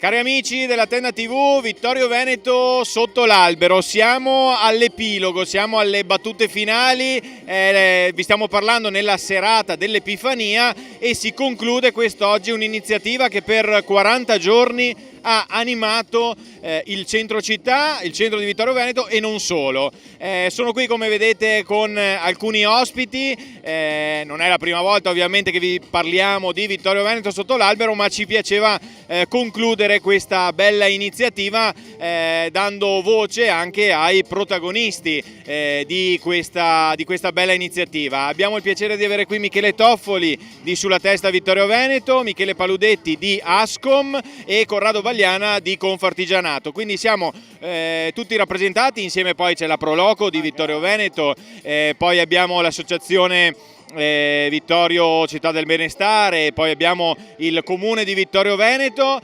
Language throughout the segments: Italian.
Cari amici della Tenda TV, Vittorio Veneto sotto l'albero, siamo all'epilogo, siamo alle battute finali, vi stiamo parlando nella serata dell'Epifania e si conclude quest'oggi un'iniziativa che per 40 giorni ha animato il centro città, il centro di Vittorio Veneto e non solo. Sono qui, come vedete, con alcuni ospiti, non è la prima volta ovviamente che vi parliamo di Vittorio Veneto sotto l'albero, ma ci piaceva concludere questa bella iniziativa dando voce anche ai protagonisti di questa bella iniziativa. Abbiamo il piacere di avere qui Michele Toffoli di Sulla Testa Vittorio Veneto, Michele Paludetti di Ascom e Corrado Vagliana di Confartigianato. Quindi siamo tutti rappresentati, insieme poi c'è la Proloco di Vittorio Veneto, poi abbiamo l'associazione Vittorio Città del Benestare, poi abbiamo il comune di Vittorio Veneto,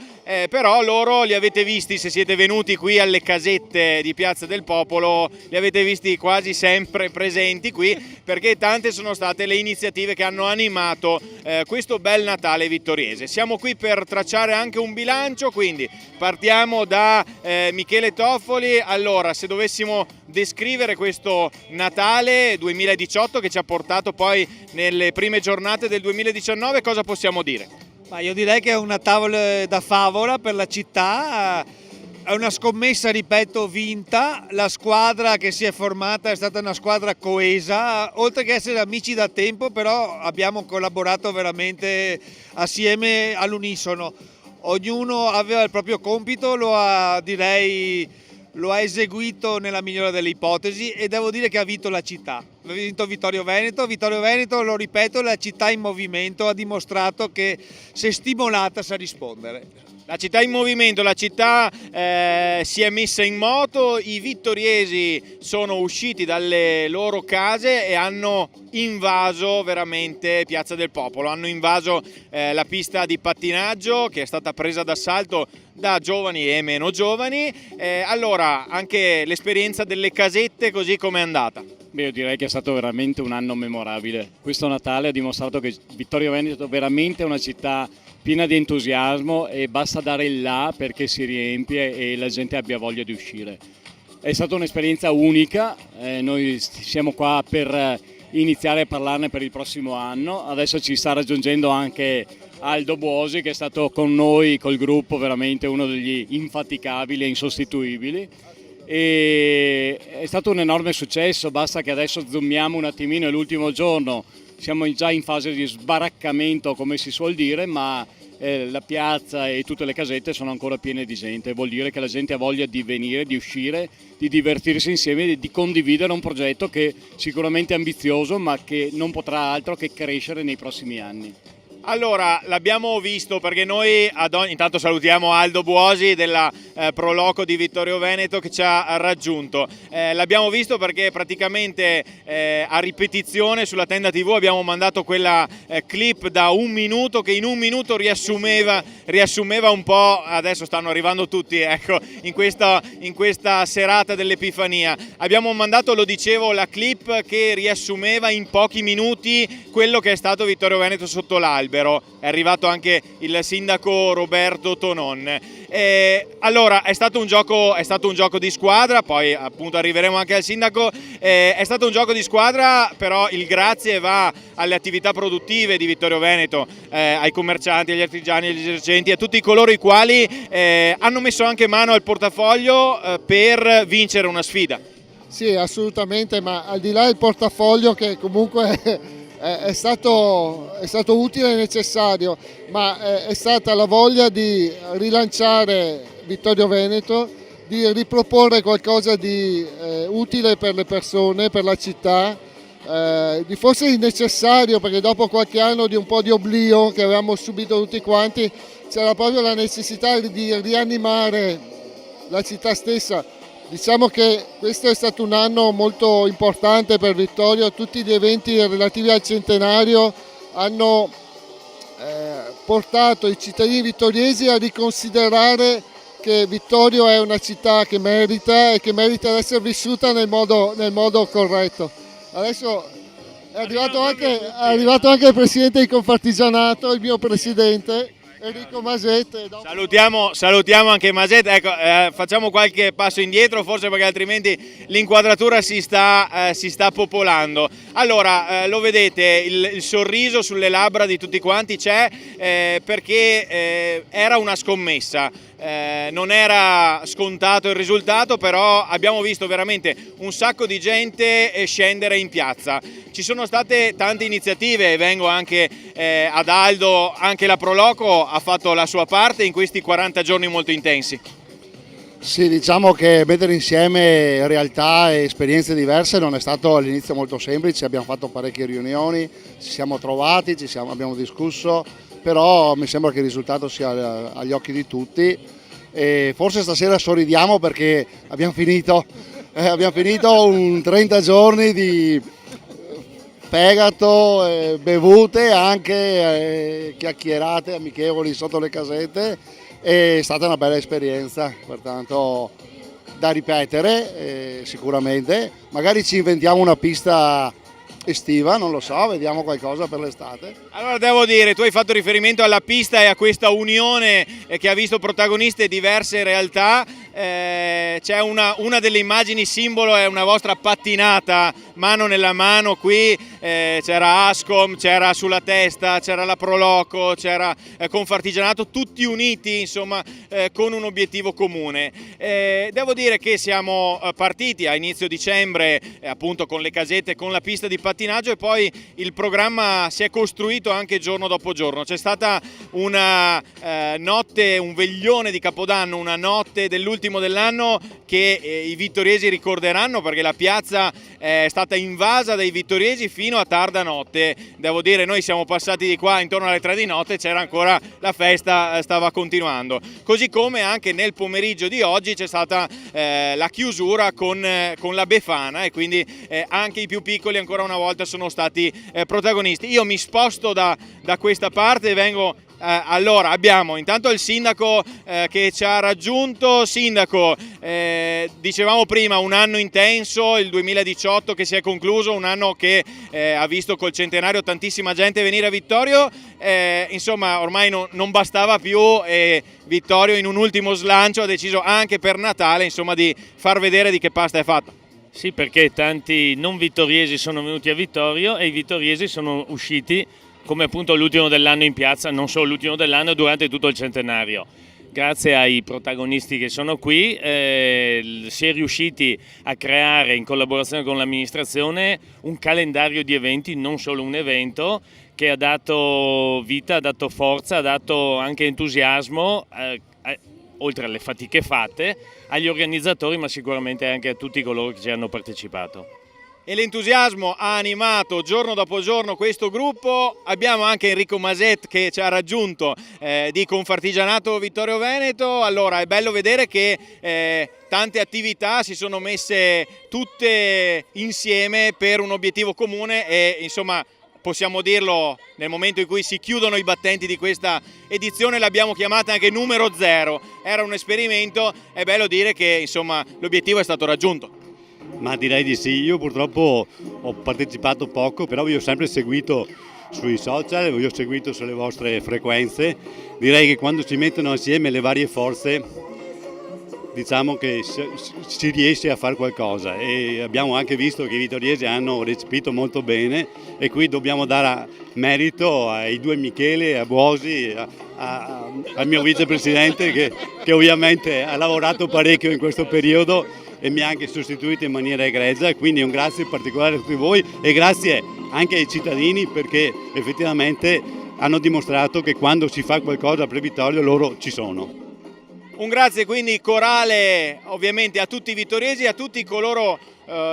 però loro li avete visti, se siete venuti qui alle casette di Piazza del Popolo, li avete visti quasi sempre presenti qui, perché tante sono state le iniziative che hanno animato questo bel Natale vittoriese. Siamo qui per tracciare anche un bilancio, quindi partiamo da Michele Toffoli. Allora, se dovessimo descrivere questo Natale 2018 che ci ha portato poi nelle prime giornate del 2019, cosa possiamo dire? Ma io direi che è una tavola da favola per la città, è una scommessa, ripeto, vinta. La squadra che si è formata è stata una squadra coesa, oltre che essere amici da tempo, però abbiamo collaborato veramente assieme all'unisono. Ognuno aveva il proprio compito, lo ha eseguito nella migliore delle ipotesi e devo dire che ha vinto la città. Ha vinto Vittorio Veneto. Vittorio Veneto, lo ripeto, la città in movimento, ha dimostrato che se stimolata sa rispondere. La città in movimento, la città si è messa in moto, i vittoriesi sono usciti dalle loro case e hanno invaso veramente Piazza del Popolo, hanno invaso la pista di pattinaggio che è stata presa d'assalto da giovani e meno giovani. Allora, anche l'esperienza delle casette, così come è andata? Beh, io direi che è stato veramente un anno memorabile. Questo Natale ha dimostrato che Vittorio Veneto è veramente una città piena di entusiasmo e basta dare il là perché si riempie e la gente abbia voglia di uscire. È stata un'esperienza unica, noi siamo qua per iniziare a parlarne per il prossimo anno. Adesso ci sta raggiungendo anche Aldo Buosi, che è stato con noi, col gruppo, veramente uno degli infaticabili e insostituibili. E è stato un enorme successo, basta che adesso zoomiamo un attimino, è l'ultimo giorno, siamo già in fase di sbaraccamento, come si suol dire, ma la piazza e tutte le casette sono ancora piene di gente. Vuol dire che la gente ha voglia di venire, di uscire, di divertirsi insieme e di condividere un progetto che sicuramente è ambizioso, ma che non potrà altro che crescere nei prossimi anni. Allora, l'abbiamo visto perché noi intanto salutiamo Aldo Buosi della Proloco di Vittorio Veneto che ci ha raggiunto. L'abbiamo visto perché praticamente a ripetizione sulla Tenda TV abbiamo mandato quella clip da un minuto che in un minuto riassumeva un po', adesso stanno arrivando tutti, ecco, in questa serata dell'Epifania. Abbiamo mandato, lo dicevo, la clip che riassumeva in pochi minuti quello che è stato Vittorio Veneto sotto l'albero. È arrivato anche il sindaco Roberto Tonon. Allora, è stato un gioco di squadra, poi appunto arriveremo anche al sindaco. È stato un gioco di squadra, però il grazie va alle attività produttive di Vittorio Veneto, ai commercianti, agli artigiani, agli esercenti, a tutti coloro i quali hanno messo anche mano al portafoglio per vincere una sfida. Sì, assolutamente, ma al di là del portafoglio, che comunque è stato utile e necessario, ma è stata la voglia di rilanciare Vittorio Veneto, di riproporre qualcosa di utile per le persone, per la città, di forse necessario, perché dopo qualche anno di un po' di oblio che avevamo subito tutti quanti c'era proprio la necessità di rianimare la città stessa. Diciamo che questo è stato un anno molto importante per Vittorio, tutti gli eventi relativi al centenario hanno portato i cittadini vittoriesi a riconsiderare che Vittorio è una città che merita e che merita di essere vissuta nel modo corretto. Adesso è arrivato anche il presidente di Confartigianato, il mio presidente, Enrico Masette. Dopo... Salutiamo anche Masette. Ecco, facciamo qualche passo indietro, forse perché altrimenti l'inquadratura si sta popolando. Allora, lo vedete, il sorriso sulle labbra di tutti quanti c'è perché era una scommessa. Non era scontato il risultato, però abbiamo visto veramente un sacco di gente scendere in piazza. Ci sono state tante iniziative, vengo anche ad Aldo, anche la Proloco ha fatto la sua parte in questi 40 giorni molto intensi. Sì, diciamo che mettere insieme realtà e esperienze diverse non è stato all'inizio molto semplice, abbiamo fatto parecchie riunioni, ci siamo trovati, abbiamo discusso, però mi sembra che il risultato sia agli occhi di tutti e forse stasera sorridiamo perché abbiamo finito un 30 giorni di fegato, bevute, anche chiacchierate amichevoli sotto le casette. È stata una bella esperienza, pertanto da ripetere sicuramente. Magari ci inventiamo una pista estiva, non lo so, vediamo qualcosa per l'estate. Allora devo dire, tu hai fatto riferimento alla pista e a questa unione che ha visto protagoniste diverse realtà. C'è una delle immagini simbolo, è una vostra pattinata mano nella mano qui, c'era Ascom, c'era Sulla Testa, c'era la Proloco, c'era Confartigianato, tutti uniti insomma con un obiettivo comune. Devo dire che siamo partiti a inizio dicembre appunto con le casette, con la pista di pattinaggio e poi il programma si è costruito anche giorno dopo giorno. C'è stata una notte, un veglione di Capodanno, una notte dell'ultimo dell'anno che i vittoriesi ricorderanno perché la piazza è stata invasa dai vittoriesi fino a tarda notte. Devo dire, noi siamo passati di qua intorno alle 3 di notte, c'era ancora la festa, stava continuando. Così come anche nel pomeriggio di oggi c'è stata la chiusura con la Befana e quindi anche i più piccoli ancora una volta sono stati protagonisti. Io mi sposto da questa parte e vengo. Allora abbiamo intanto il sindaco che ci ha raggiunto. Sindaco, dicevamo prima un anno intenso, il 2018 che si è concluso, un anno che ha visto col centenario tantissima gente venire a Vittorio, insomma ormai non bastava più e Vittorio in un ultimo slancio ha deciso anche per Natale insomma di far vedere di che pasta è fatta. Sì, perché tanti non vittoriesi sono venuti a Vittorio e i vittoriesi sono usciti come appunto l'ultimo dell'anno in piazza, non solo l'ultimo dell'anno, durante tutto il centenario. Grazie ai protagonisti che sono qui si è riusciti a creare in collaborazione con l'amministrazione un calendario di eventi, non solo un evento, che ha dato vita, ha dato forza, ha dato anche entusiasmo, oltre alle fatiche fatte, agli organizzatori ma sicuramente anche a tutti coloro che ci hanno partecipato. E l'entusiasmo ha animato giorno dopo giorno questo gruppo. Abbiamo anche Enrico Masette che ci ha raggiunto di Confartigianato Vittorio Veneto. Allora è bello vedere che tante attività si sono messe tutte insieme per un obiettivo comune e insomma possiamo dirlo, nel momento in cui si chiudono i battenti di questa edizione l'abbiamo chiamata anche numero 0. Era un esperimento, è bello dire che insomma l'obiettivo è stato raggiunto. Ma direi di sì, io purtroppo ho partecipato poco, però vi ho sempre seguito sui social, vi ho seguito sulle vostre frequenze. Direi che quando si mettono assieme le varie forze, diciamo che si riesce a fare qualcosa e abbiamo anche visto che i vittoriesi hanno recepito molto bene e qui dobbiamo dare merito ai due Michele, a Buosi, al mio vicepresidente che ovviamente ha lavorato parecchio in questo periodo e mi ha anche sostituito in maniera egregia, quindi un grazie particolare a tutti voi e grazie anche ai cittadini perché effettivamente hanno dimostrato che quando si fa qualcosa per Vittorio loro ci sono. Un grazie quindi corale ovviamente a tutti i vittoriesi, a tutti coloro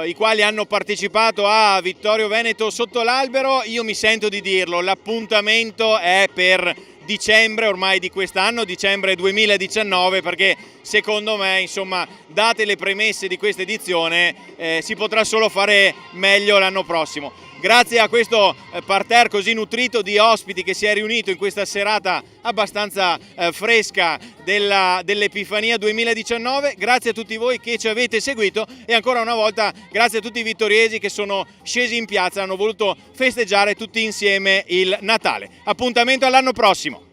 i quali hanno partecipato a Vittorio Veneto sotto l'albero. Io mi sento di dirlo, l'appuntamento è per dicembre ormai di quest'anno, dicembre 2019, perché secondo me insomma date le premesse di questa edizione si potrà solo fare meglio l'anno prossimo. Grazie a questo parterre così nutrito di ospiti che si è riunito in questa serata abbastanza fresca dell'Epifania 2019, grazie a tutti voi che ci avete seguito e ancora una volta grazie a tutti i vittoriesi che sono scesi in piazza e hanno voluto festeggiare tutti insieme il Natale. Appuntamento all'anno prossimo!